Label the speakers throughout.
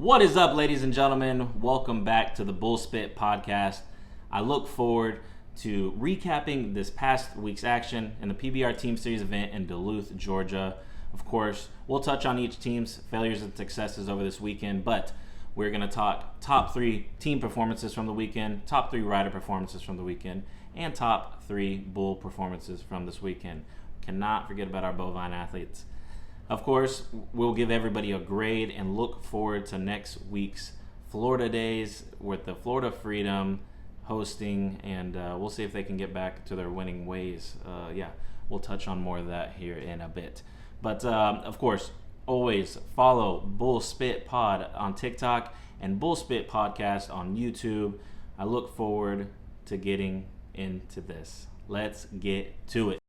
Speaker 1: What is up, ladies and gentlemen? Welcome back to the Bullspit podcast. I look forward to recapping this past week's action in the PBR Team Series event in Duluth, Georgia. Of course, we'll touch on each team's failures and successes over this weekend, but we're going to talk top 3 team performances from the weekend, top 3 rider performances from the weekend, and top 3 bull performances from this weekend. Cannot forget about our bovine athletes. Of course, we'll give everybody a grade and look forward to next week's Florida Days with the Florida Freedom hosting, and we'll see if they can get back to their winning ways. We'll touch on more of that here in a bit. But, of course, always follow Bullspit Pod on TikTok and Bullspit Podcast on YouTube. I look forward to getting into this. Let's get to it.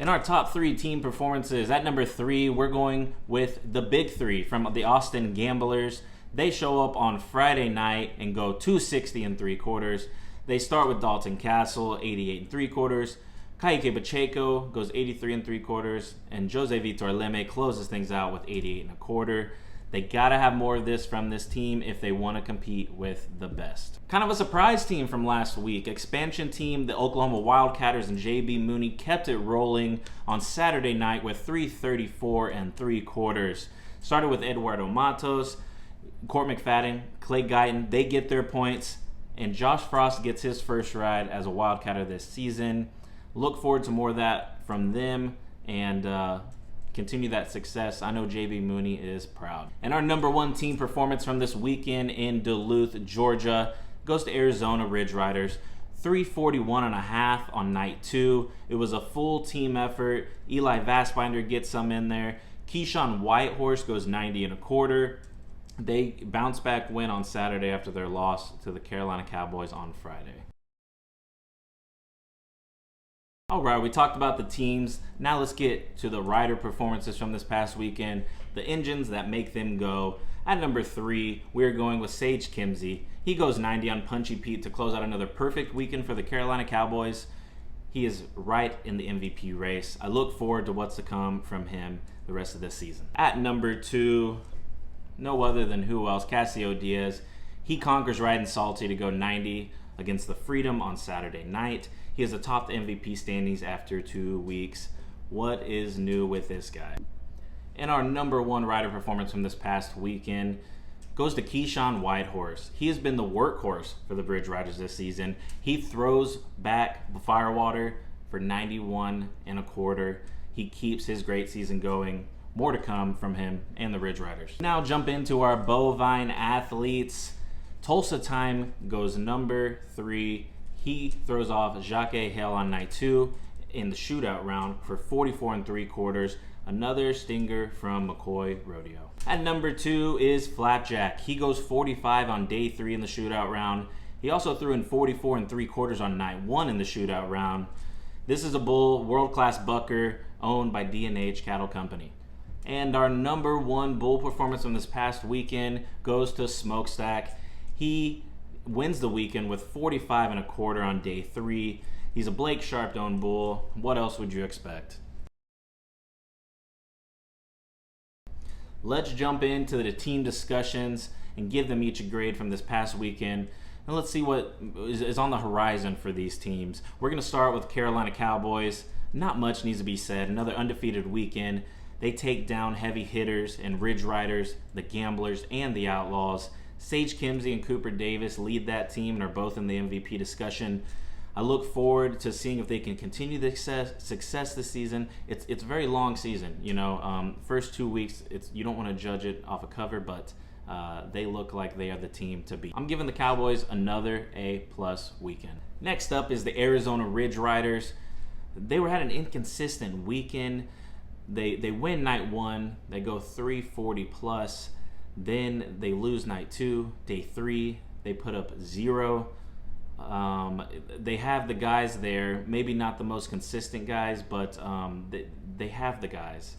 Speaker 1: In our top 3 team performances, at number 3, we're going with the Big 3 from the Austin Gamblers. They show up on Friday night and go 260 3/4. They start with Dalton Castle, 88 3/4. Kaique Pacheco goes 83 3/4. And Jose Vitor Leme closes things out with 88 1/4. They got to have more of this from this team if they want to compete with the best. Kind of a surprise team from last week. Expansion team, the Oklahoma Wildcatters and JB Mooney kept it rolling on Saturday night with 334 3/4. Started with Eduardo Matos, Court McFadden, Clay Guyton. They get their points, and Josh Frost gets his first ride as a Wildcatter this season. Look forward to more of that from them and continue that success. I know JB Mooney is proud. And our number 1 team performance from this weekend in Duluth, Georgia goes to Arizona Ridge Riders. 341 1/2 on night 2. It was a full team effort. Eli Vastbinder gets some in there. Keyshawn Whitehorse goes 90 1/4. They bounce back win on Saturday after their loss to the Carolina Cowboys on Friday. All right, we talked about the teams. Now let's get to the rider performances from this past weekend, the engines that make them go. At number 3, we're going with Sage Kimzey. He goes 90 on Punchy Pete to close out another perfect weekend for the Carolina Cowboys. He is right in the MVP race. I look forward to what's to come from him the rest of this season. At number 2, no other than who else? Casio Diaz. He conquers riding salty to go 90 against the Freedom on Saturday night. He is atop the MVP standings after 2 weeks. What is new with this guy? And our number 1 rider performance from this past weekend goes to Keyshawn Whitehorse. He has been the workhorse for the Bridge Riders this season. He throws back the firewater for 91 1/4. He keeps his great season going. More to come from him and the Ridge Riders. Now jump into our bovine athletes. Tulsa Time goes number 3. He throws off Jacques Hale on night 2 in the shootout round for 44 3/4. Another stinger from McCoy Rodeo. At number 2 is Flapjack. He goes 45 on day 3 in the shootout round. He also threw in 44 3/4 on night 1 in the shootout round. This is a bull, world-class bucker, owned by D&H Cattle Company. And our number 1 bull performance from this past weekend goes to Smokestack. He wins the weekend with 45 1/4 on day 3. He's a Blake Sharp-owned bull. What else would you expect? Let's jump into the team discussions and give them each a grade from this past weekend. And let's see what is on the horizon for these teams. We're going to start with Carolina Cowboys. Not much needs to be said. Another undefeated weekend. They take down heavy hitters and Ridge Riders, the Gamblers, and the Outlaws. Sage Kimzey and Cooper Davis lead that team and are both in the MVP discussion. I look forward to seeing if they can continue the success this season. It's a very long season, First 2 weeks, you don't want to judge it off a cover, but they look like they are the team to beat. I'm giving the Cowboys another A+ weekend. Next up is the Arizona Ridge Riders. They had an inconsistent weekend. They win night 1. They go 340+. Then they lose night 2. Day 3, they put up 0. They have the guys there, maybe not the most consistent guys, but they have the guys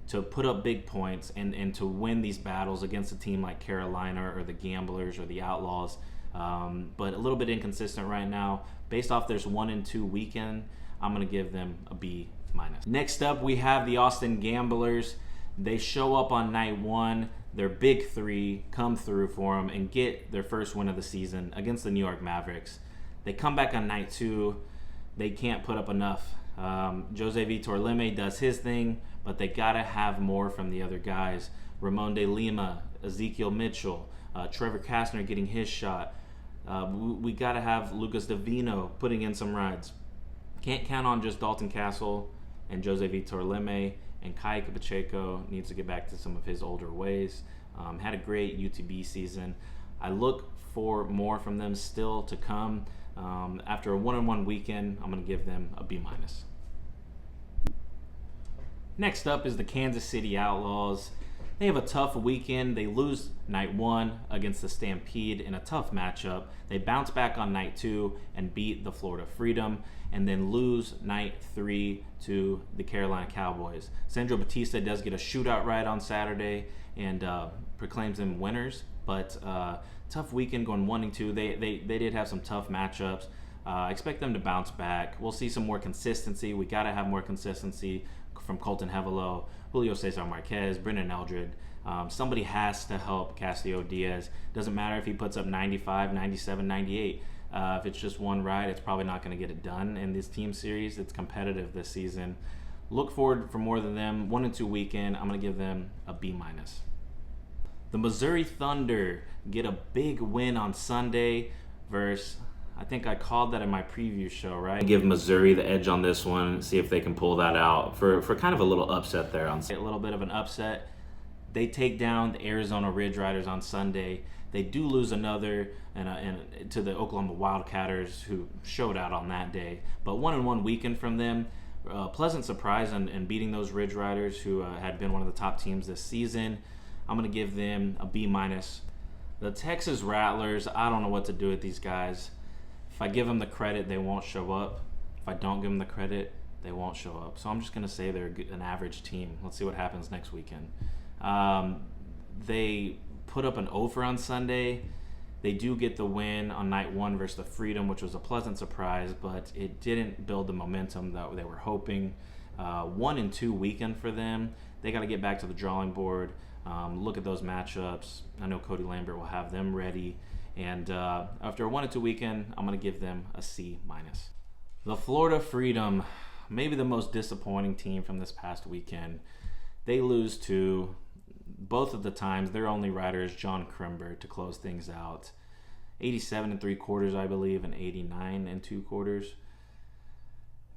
Speaker 1: to put up big points and to win these battles against a team like Carolina or the Gamblers or the Outlaws. But a little bit inconsistent right now. Based off their 1 2 weekend, I'm going to give them a B-. Next up, we have the Austin Gamblers. They show up on night one. Their big three come through for them and get their first win of the season against the New York Mavericks. They come back on night two. They can't put up enough. Jose Vitor Leme does his thing, but they got to have more from the other guys. Ramon de Lima, Ezekiel Mitchell, Trevor Kastner getting his shot. We got to have Lucas Davino putting in some rides. Can't count on just Dalton Castle and Jose Vitor Leme, and Kai Pacheco needs to get back to some of his older ways. Had a great UTB season. I look for more from them still to come. After a one-on-one weekend, I'm going to give them a B-. Next up is the Kansas City Outlaws. They have a tough weekend. They lose night one against the Stampede in a tough matchup. They bounce back on night two and beat the Florida Freedom, and then lose night three to the Carolina Cowboys. Sandro Batista does get a shootout right on Saturday and proclaims them winners, but tough weekend going 1-2. They did have some tough matchups. I expect them to bounce back. We'll see some more consistency. We got to have more consistency from Colton Hevelo, Julio Cesar Marquez, Brendan Eldred. Somebody has to help Castillo Diaz. Doesn't matter if he puts up 95, 97, 98. If it's just one ride, it's probably not going to get it done in this team series. It's competitive this season. Look forward for more than them. 1-2 weekend, I'm going to give them a B-. The Missouri Thunder get a big win on Sunday versus, I think I called that in my preview show, right? Give Missouri the edge on this one, see if they can pull that out for kind of a little upset there on Sunday. A little bit of an upset. They take down the Arizona Ridge Riders on Sunday. They do lose another and to the Oklahoma Wildcatters, who showed out on that day. But 1-1 weekend from them. Pleasant surprise in beating those Ridge Riders, who had been one of the top teams this season. I'm going to give them a B-. The Texas Rattlers, I don't know what to do with these guys. If I give them the credit, they won't show up. If I don't give them the credit, they won't show up. So I'm just going to say they're an average team. Let's see what happens next weekend. They put up an over on Sunday. They do get the win on night one versus the Freedom, which was a pleasant surprise, but it didn't build the momentum that they were hoping. 1-2 weekend for them. They got to get back to the drawing board. Look at those matchups. I know Cody Lambert will have them ready. And after a 1-2 weekend, I'm going to give them a C-. The Florida Freedom, maybe the most disappointing team from this past weekend. They lose to, both of the times, their only rider is John Crimber to close things out. 87 3/4, I believe, and 89 2/4.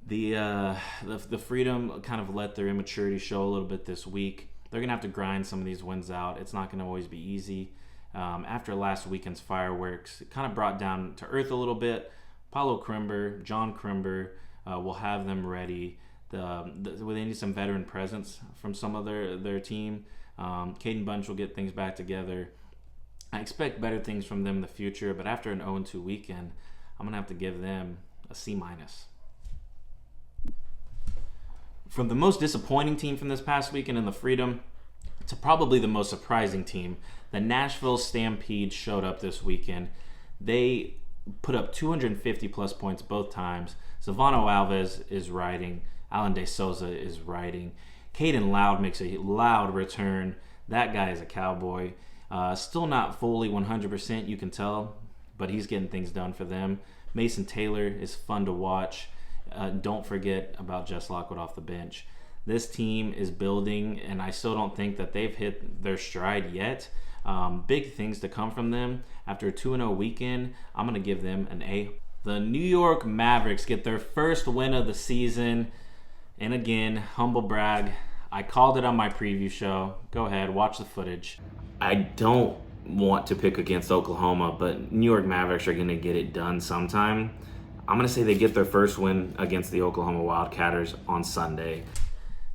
Speaker 1: The Freedom kind of let their immaturity show a little bit this week. They're going to have to grind some of these wins out. It's not going to always be easy. After last weekend's fireworks, it kind of brought down to earth a little bit. Paulo Crimber, John Crimber will have them ready. They need some veteran presence from some of their team. Caden Bunch will get things back together. I expect better things from them in the future, but after an 0-2 weekend, I'm going to have to give them a C-. From the most disappointing team from this past weekend in the Freedom to probably the most surprising team, the Nashville Stampede showed up this weekend. They put up 250-plus points both times. Silvano Alves is riding. Alan De Souza is riding. Caden Loud makes a loud return. That guy is a cowboy. Still not fully 100%, you can tell, but he's getting things done for them. Mason Taylor is fun to watch. Don't forget about Jess Lockwood off the bench. This team is building, and I still don't think that they've hit their stride yet. Big things to come from them. After a 2-0 weekend, I'm going to give them an A. The New York Mavericks get their first win of the season. And again, humble brag, I called it on my preview show. Go ahead, watch the footage. I don't want to pick against Oklahoma, but New York Mavericks are going to get it done sometime. I'm going to say they get their first win against the Oklahoma Wildcatters on Sunday.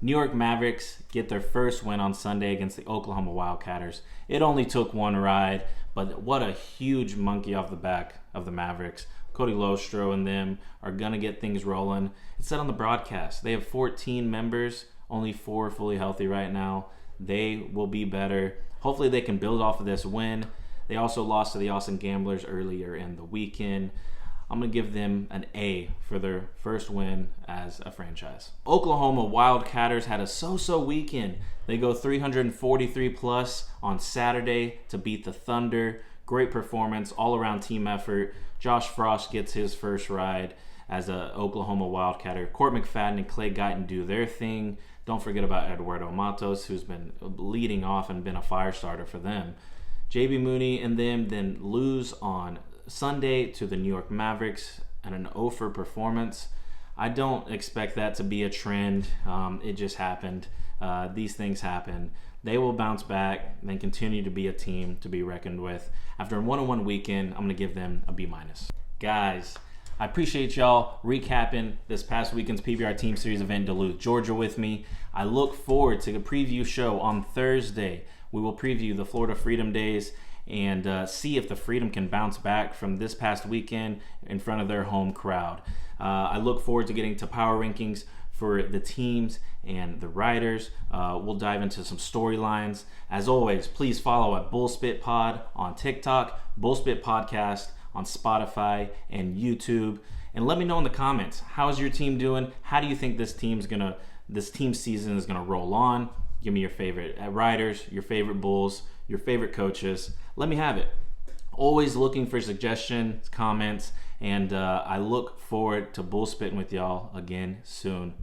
Speaker 1: New York Mavericks get their first win on Sunday against the Oklahoma Wildcatters. It only took one ride, but what a huge monkey off the back of the Mavericks. Cody Lostro and them are going to get things rolling. It said on the broadcast, they have 14 members, only 4 fully healthy right now. They will be better. Hopefully they can build off of this win. They also lost to the Austin Gamblers earlier in the weekend. I'm going to give them an A for their first win as a franchise. Oklahoma Wildcatters had a so-so weekend. They go 343 plus on Saturday to beat the Thunder. Great performance, all-around team effort. Josh Frost gets his first ride as a Oklahoma Wildcatter. Court McFadden and Clay Guyton do their thing. Don't forget about Eduardo Matos, who's been leading off and been a fire starter for them. JB Mooney and them then lose on Sunday to the New York Mavericks and an 0-for performance. I don't expect that to be a trend. It just happened. These things happen. They will bounce back and continue to be a team to be reckoned with. After a 1-on-1 weekend, I'm going to give them a B-. Guys, I appreciate y'all recapping this past weekend's PBR Team Series event in Duluth, Georgia with me. I look forward to the preview show on Thursday. We will preview the Florida Freedom Days and see if the Freedom can bounce back from this past weekend in front of their home crowd. I look forward to getting to power rankings for the teams and the riders. We'll dive into some storylines. As always, please follow at Bullspit Pod on TikTok, Bullspit Podcast on Spotify and YouTube. And let me know in the comments, how's your team doing? How do you think this team season is gonna roll on? Give me your favorite riders, your favorite bulls, your favorite coaches. Let me have it. Always looking for suggestions, comments, and I look forward to bull spitting with y'all again soon.